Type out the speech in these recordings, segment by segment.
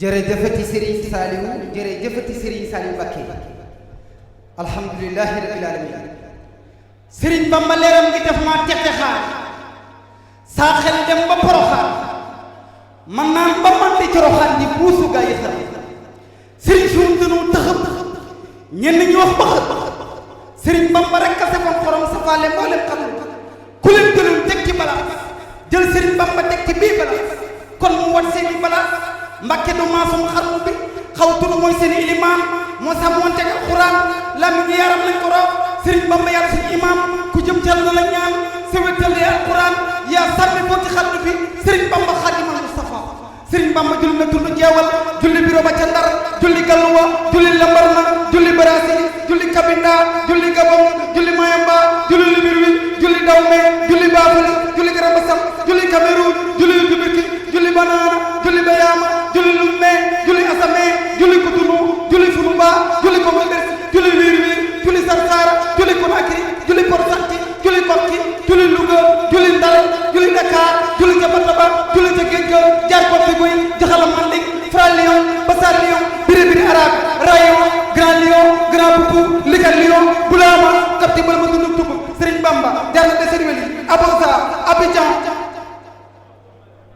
jërëjëfati Serigne Saliou jërëjëfati Serigne Saliou Mbacké alhamdulillahi rabbil alamin Serigne Bamba leeram gi def maa texe xaar saa xel dem ba poroxaan man naan ba man di coroxaan di buusu gaa yi xam Serigne suum dënu tëxëb ñenn ñi wax ba xëb Serigne Bamba rek kase fam xorom safaale mboolem xam ku leen gënul teg ci balaas jël Serigne Bamba teg ci bii balaas kon mu wat seeni balaas Mbacké du maasum xarnu bi xaw tunu mooy seen ilimaan moo sax moon teg alxuraan làmmiñ yaram lañ ko raw Serigne Bamba yàlla suñu imaam ku jëm cal na la ñaan sa wéttal di alxuraan yaa sàmmi boo ci xarnu bi Serigne Bamba xaadimal Mustafa Serigne Bamba julli na tund jeewal julli biro ba ca Ndar julli Galuwa julli Lambarna julli Barasili julli Kabinda julli Gabon julli Mayamba julli Libreville julli Dahomey julli Bafouly julli Grand-Bassam julli Cameroun julli Djibouti julli Banana julli Bayama julli Lomé julli Assamé julli Cotonou julli Foulouba julli Congo-Belge julli Libreville julli Sarsara julli Conakry julli Port-Gentil julli Koki julli Louga julli Ndar julli Dakar julli Jabataba julli ca Géej ga jaar Kotti Guy Jaxala Manding Fra Lion Bassar Lion Biri Arabe Rayon Grand Lion Grand Boubou Liga Lion Boulama Kapti bala ma dund tub Serigne Bamba jaar na de Serigne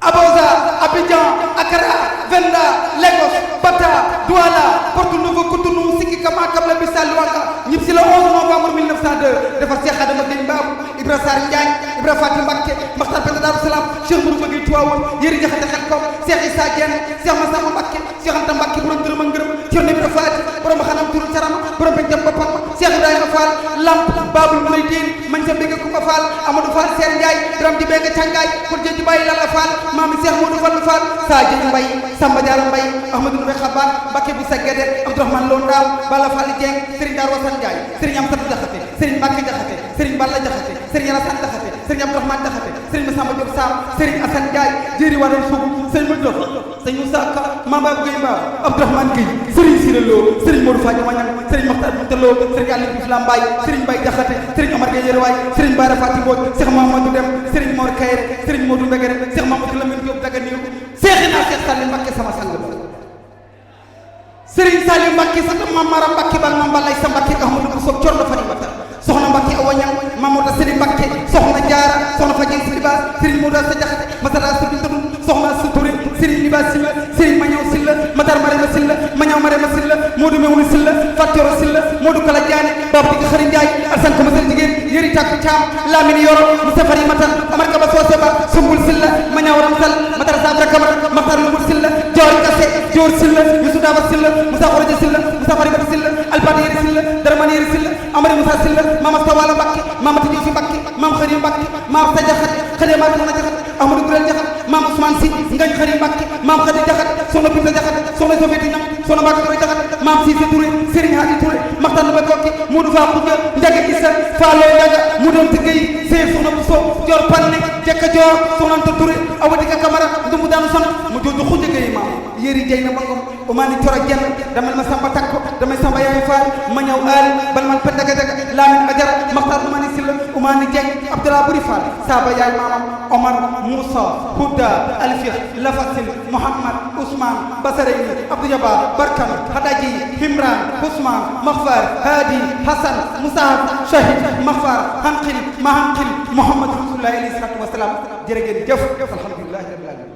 Abosa Abidjan Accra Venda Lagos Bata Douala Porto-Novo Cotonou Siki Kama Kabla Bissau Luanda ñib si le 11 novembre 1902 defar Cheikh Adama Gueye Mbabou Ibra Sarr Ndiagne Ibra Fatim Mbacké Makhtar Penda Darou Salam Cheikh Mourou Gueye Tivaouane Yéri Jaxate Xelkom Cheikh Issa Diène Cheikh Massamba Mbacké Cheikh Anta Mbacké borom dërëm ak ngërëm Cheikh Ibra Faty borom xanam turu carama borom be jëm boppam Cheikh Ibrahima Fall Lamp Babul Mouridine man sa bëgg Kumba Fall Amadou Fall Seen Ndiaye borom di bëgg Cangaay pour jëji bàyyi Lalla Fall maami Cheikh Modou Fall Sadio Mbaye Samba Diarra Mbaye Ahmadou Ndoumbe Xabaar Mbacké bu Sagede Abdourahmane Lo Ndaw Balla Fall Dieng Serigne Darou Assane Ndiaye Serigne Amsatou Diakhaté Serigne Mbacké Diakhaté Serigne Balla Diakhaté Serigne Alassane Diakhaté Serigne Abdourahmane Diakhaté Serigne Massamba Diop Sam Serigne Assane Ndiaye Jéeri Wadane Sougou Serigne Modou Serigne Moussa Ka Mamba Gueye Mbaw Abdourahmane Gueye Serigne Siré Lo Serigne Modou Fadio Magnang Serigne Mokhtar Binta Lo Serigne Aliou Diouf Lambaye Serigne Mbaye Diakhaté Serigne Omar Gueye Yerwaay Serigne Bara Fati Mbodj Cheikh Mamadou Dem Serigne Mor Kayre Serigne Modou Mbegere Cheikh Mamadou Lamine Diop Dagana Seexina Seex Saliou Mbacké sama sang ba Serigne Saliou Mbacké sa Mame Maram Mbacké bal Mame Balaye sa Mbacké Ahmadou Bousso Corno Fari Bata soxna Mbacké Awa Ñang Mamadou Serigne Mbacké soxna Jaara soxna Fadjil Si Libaas Serigne Modou Sa Jaxate Masara Sa Bintou soxna Sa Touré Serigne Libaas Silla Serigne Mañaw Silla Matar Marema Silla Mañaw Marema Silla Modou Mewnu Silla Fatoro Silla Modou Kala Diané Baba Digi Xari Ndiaye Alsan ko Masal Jigéen Yeri Takku Caam Lamine Yoro Moustapha Fari Matan Amar Kaba Sosé Ba Sumbul Silla Mañaw Ramsal Matar Sabra Kamara Matar Lumul Silla Joor Kassé Joor Silla Youssou Daba Silla Moussa Khoroja Silla Moussa Fari Bata Silla Alpati Yeri Silla Darmani Yeri Silla Amari Moussa Silla Mama Tawala Mbacké Mama Tidiou Mbacké Mame Khari Mbacké Mame Sa Jaxate Khadi Ma Soxna Jaxate Ahmadou Gurel Jaxate Mame Ousmane Sy Ngagne Khari Mbacké Mame Khadi Jaxate Soxna Binta Jaxate Soxna Sofeti Ñam Soxna Mbacké Touré Jaxate Mame Cissé Touré Serigne Hadi Touré Makhtar Ndoumbe Kokki Modou Fa Khoudia Ndiaga Issa Fallo Ndiaga Mudon Tigey Sey Soxna Bousso Dior Pané Jekka Dior Soxna Anta Touré Awadika Camara Ndumbu Danu Sant mu jooju Khoudia Gueye maam Yeri Jeyna Bangom Omani Coro Jenn damel ma Samba Takko damel Samba Yaay Fall ma ñaw Ali Balman Pendaga Daga Lamine Adjara Makhtar Oumani Silla Oumani Dieng Abdallah Buri Fall Saba Yaay maamam Omar Moussa Houda Alfia Lafasil Mohammad Ousmane Basareyni Abdou Jabbar Barkam Hadaji Himran Ousmane Makhfar Hadi Hassan Moussahab Shahid Makhfar Hanqil Mahanqil Muhammad Rasulullah alayhi salatu wassalam jërë ngeen jëf alhamdulillahi rabbil alamin